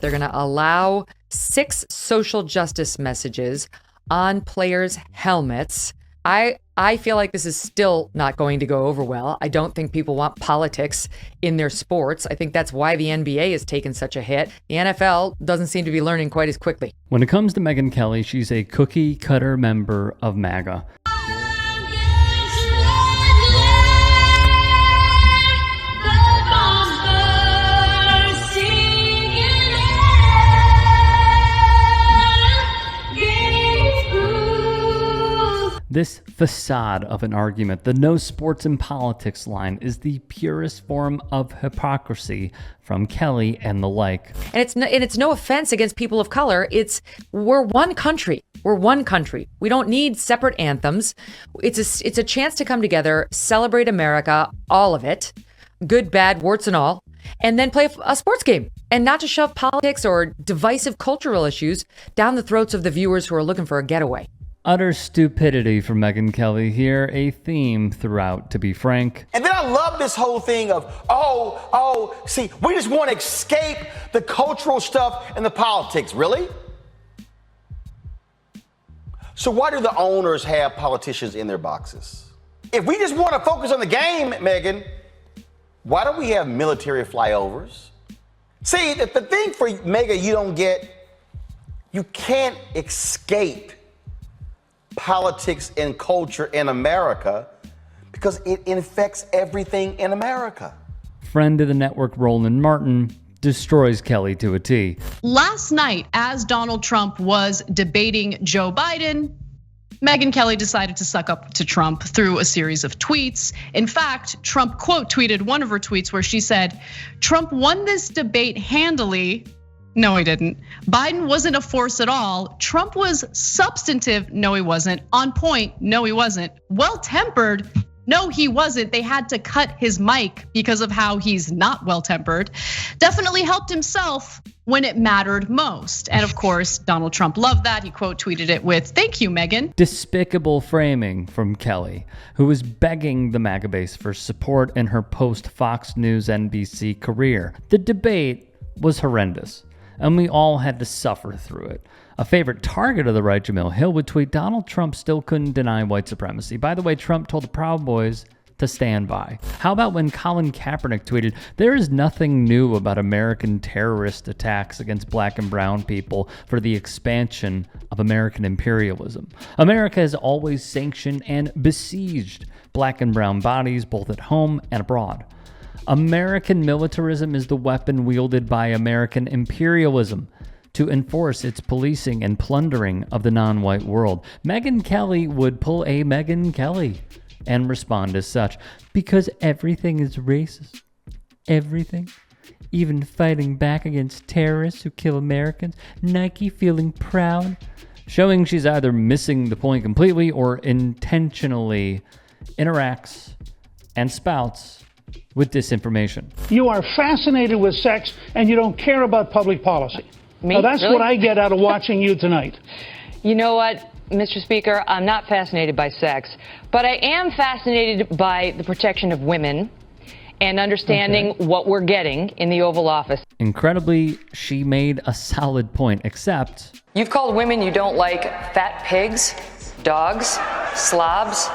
They're going to allow 6 social justice messages on players' helmets. I feel like this is still not going to go over well. I don't think people want politics in their sports. I think that's why the NBA has taken such a hit. The NFL doesn't seem to be learning quite as quickly. When it comes to Megyn Kelly, she's a cookie-cutter member of MAGA. This facade of an argument, the no sports and politics line, is the purest form of hypocrisy from Kelly and the like. And it's no offense against people of color. We're one country. We're one country. We don't need separate anthems. It's a chance to come together, celebrate America, all of it, good, bad, warts and all, and then play a sports game. And not to shove politics or divisive cultural issues down the throats of the viewers who are looking for a getaway. Utter stupidity from Megyn Kelly here, a theme throughout, to be frank. And then I love this whole thing of, see, we just want to escape the cultural stuff and the politics. Really? So why do the owners have politicians in their boxes? If we just want to focus on the game, Megyn, why don't we have military flyovers? See, the thing for MAGA you don't get, you can't escape politics and culture in America because it infects everything in America. Friend of the network, Roland Martin, destroys Kelly to a T. Last night, as Donald Trump was debating Joe Biden, Megyn Kelly decided to suck up to Trump through a series of tweets. In fact, Trump quote tweeted one of her tweets where she said, "Trump won this debate handily." No, he didn't. Biden wasn't a force at all. Trump was substantive. No, he wasn't. On point. No, he wasn't. Well-tempered. No, he wasn't. They had to cut his mic because of how he's not well-tempered. Definitely helped himself when it mattered most. And of course, Donald Trump loved that. He quote tweeted it with, "Thank you, Megyn." Despicable framing from Kelly, who was begging the MAGA base for support in her post-Fox News NBC career. The debate was horrendous, and we all had to suffer through it. A favorite target of the right, Jamil Hill, would tweet, "Donald Trump still couldn't deny white supremacy. By the way, Trump told the Proud Boys to stand by." How about when Colin Kaepernick tweeted, "There is nothing new about American terrorist attacks against black and brown people for the expansion of American imperialism. America has always sanctioned and besieged black and brown bodies both at home and abroad. American militarism is the weapon wielded by American imperialism to enforce its policing and plundering of the non-white world." Megyn Kelly would pull a Megyn Kelly and respond as such, because everything is racist. Everything. Even fighting back against terrorists who kill Americans. Nike feeling proud. Showing she's either missing the point completely or intentionally interacts and spouts with disinformation. You are fascinated with sex and you don't care about public policy. Me? Now that's Really? what I get out of watching you tonight. You know what, Mr. Speaker, I'm not fascinated by sex, but I am fascinated by the protection of women and understanding what we're getting in the Oval Office. Incredibly, she made a solid point, except You've called women you don't like fat pigs, dogs, slobs,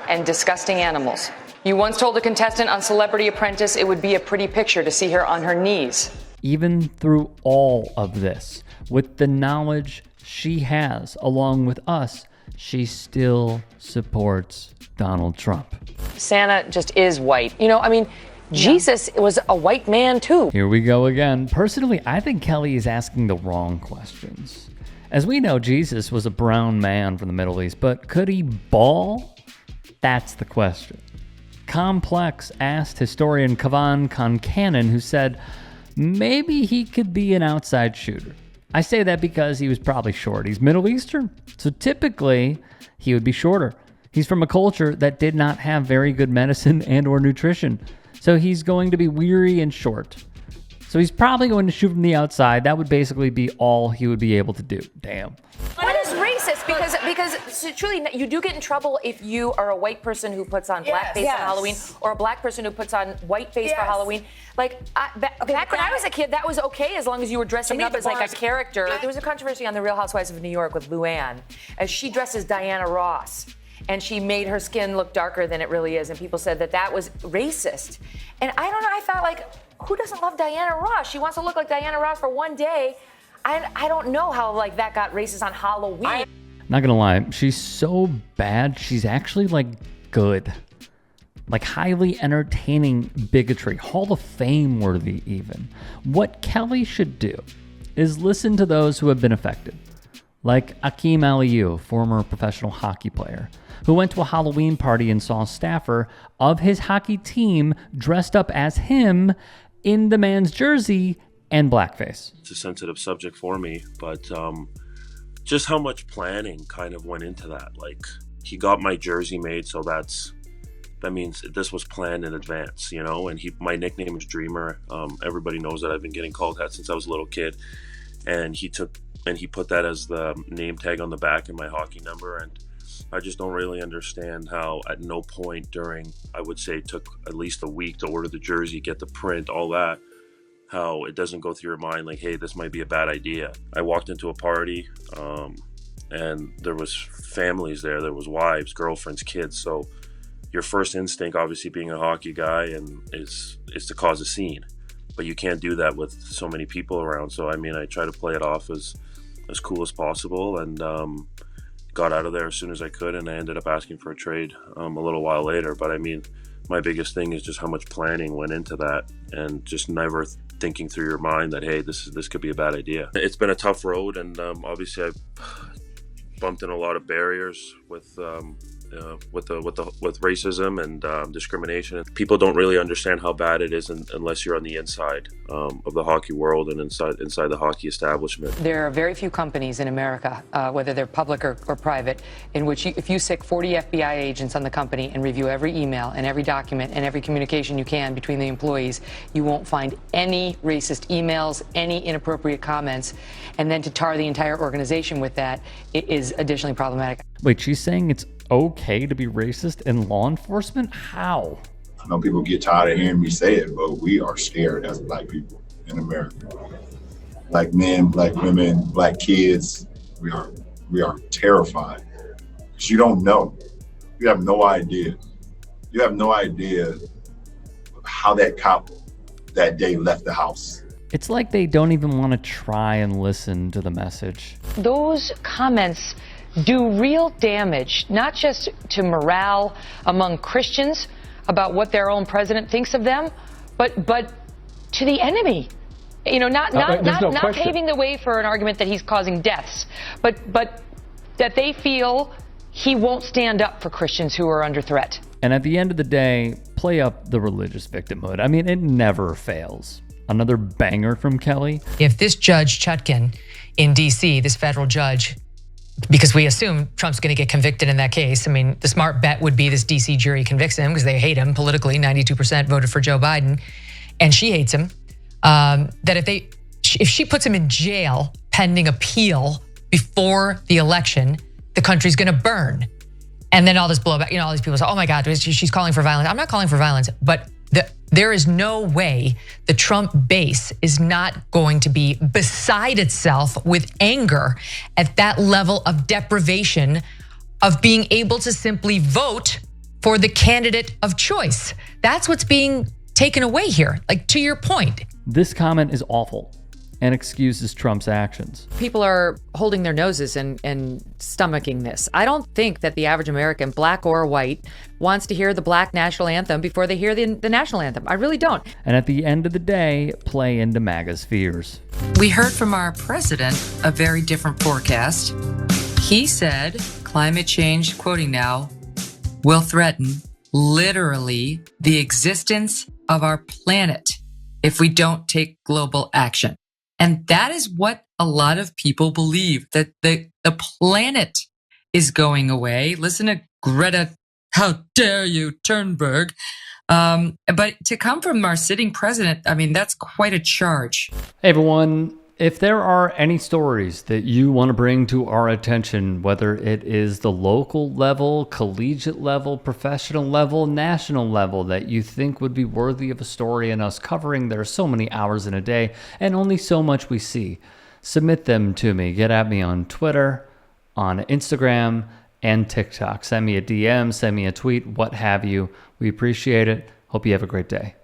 and disgusting animals. You once told a contestant on Celebrity Apprentice it would be a pretty picture to see her on her knees. even through all of this, with the knowledge she has along with us, she still supports Donald Trump. Santa just is white. You know, I mean, Jesus was a white man too. Here we go again. Personally, I think Kelly is asking the wrong questions. As we know, Jesus was a brown man from the Middle East, but could he ball? That's the question. Complex asked historian Kavan Concannon, who said, maybe he could be an outside shooter. I say that because he was probably short. He's Middle Eastern, so typically he would be shorter. He's from a culture that did not have very good medicine and or nutrition, so he's going to be weary and short. So he's probably going to shoot from the outside. That would basically be all he would be able to do. Damn. What is racist? because so truly, you do get in trouble if you are a white person who puts on blackface on Halloween, or a black person who puts on whiteface for Halloween. Like back when I was a kid, that was okay as long as you were dressing up as like a character. There was a controversy on The Real Housewives of New York with Luann, as she dresses Diana Ross, and she made her skin look darker than it really is, and people said that was racist. And I don't know. I thought, like, who doesn't love Diana Ross? She wants to look like Diana Ross for one day. I don't know how like that got racist on Halloween. Not gonna lie, she's so bad, she's actually like good. Like highly entertaining bigotry, Hall of Fame worthy even. What Kelly should do is listen to those who have been affected. Like Akeem Aliyu, former professional hockey player, who went to a Halloween party and saw a staffer of his hockey team dressed up as him in the man's jersey and blackface. It's a sensitive subject for me, but just how much planning kind of went into that. Like, he got my jersey made, so that means this was planned in advance, you know. And my nickname is Dreamer. Everybody knows that I've been getting called that since I was a little kid. And he put that as the name tag on the back in my hockey number. And I just don't really understand how at no point during, I would say, it took at least a week to order the jersey, get the print, all that, how it doesn't go through your mind like, hey, this might be a bad idea. I walked into a party and there was families there. There was wives, girlfriends, kids. So your first instinct, obviously being a hockey guy, is to cause a scene. But you can't do that with so many people around. So, I mean, I try to play it off as cool as possible, and got out of there as soon as I could, and I ended up asking for a trade a little while later. But, I mean, my biggest thing is just how much planning went into that, and just never thinking through your mind that, hey, this could be a bad idea. It's been a tough road, and obviously I've bumped in a lot of barriers with racism and discrimination. People don't really understand how bad it is unless you're on the inside of the hockey world and inside the hockey establishment. There are very few companies in America, whether they're public or private, in which if you stick 40 FBI agents on the company and review every email and every document and every communication you can between the employees, you won't find any racist emails, any inappropriate comments. And then to tar the entire organization with that, it is additionally problematic. Wait, she's saying it's okay to be racist in law enforcement? How? I know people get tired of hearing me say it, but we are scared as Black people in America. Black men, Black women, Black kids, we are terrified. Because you don't know. You have no idea. You have no idea how that cop that day left the house. It's like they don't even want to try and listen to the message. Those comments do real damage, not just to morale among Christians about what their own president thinks of them, but to the enemy. You know, not paving the way for an argument that he's causing deaths, but that they feel he won't stand up for Christians who are under threat. And at the end of the day, play up the religious victimhood. I mean, it never fails. Another banger from Kelly. If this Judge Chutkan in D.C., this federal judge, because we assume Trump's going to get convicted in that case. I mean, the smart bet would be this DC jury convicts him because they hate him politically. 92% voted for Joe Biden, and she hates him. That if she puts him in jail pending appeal before the election, the country's going to burn. And then all this blowback, you know, all these people say, oh my God, she's calling for violence. I'm not calling for violence, but there is no way the Trump base is not going to be beside itself with anger at that level of deprivation of being able to simply vote for the candidate of choice. That's what's being taken away here. Like, to your point. This comment is awful and excuses Trump's actions. People are holding their noses and stomaching this. I don't think that the average American, black or white, wants to hear the black national anthem before they hear the national anthem. I really don't. And at the end of the day, play into MAGA's fears. We heard from our president a very different forecast. He said climate change, quoting now, will threaten literally the existence of our planet if we don't take global action. And that is what a lot of people believe, that the planet is going away. Listen to Greta, how dare you, Thunberg. But to come from our sitting president, I mean, that's quite a charge. Hey everyone, If there are any stories that you want to bring to our attention, whether it is the local level, collegiate level, professional level, national level, that you think would be worthy of a story and us covering, there are so many hours in a day and only so much we see. Submit them to me. Get at me on Twitter, on Instagram, and TikTok. Send me a DM, send me a tweet, what have you. We appreciate it. Hope you have a great day.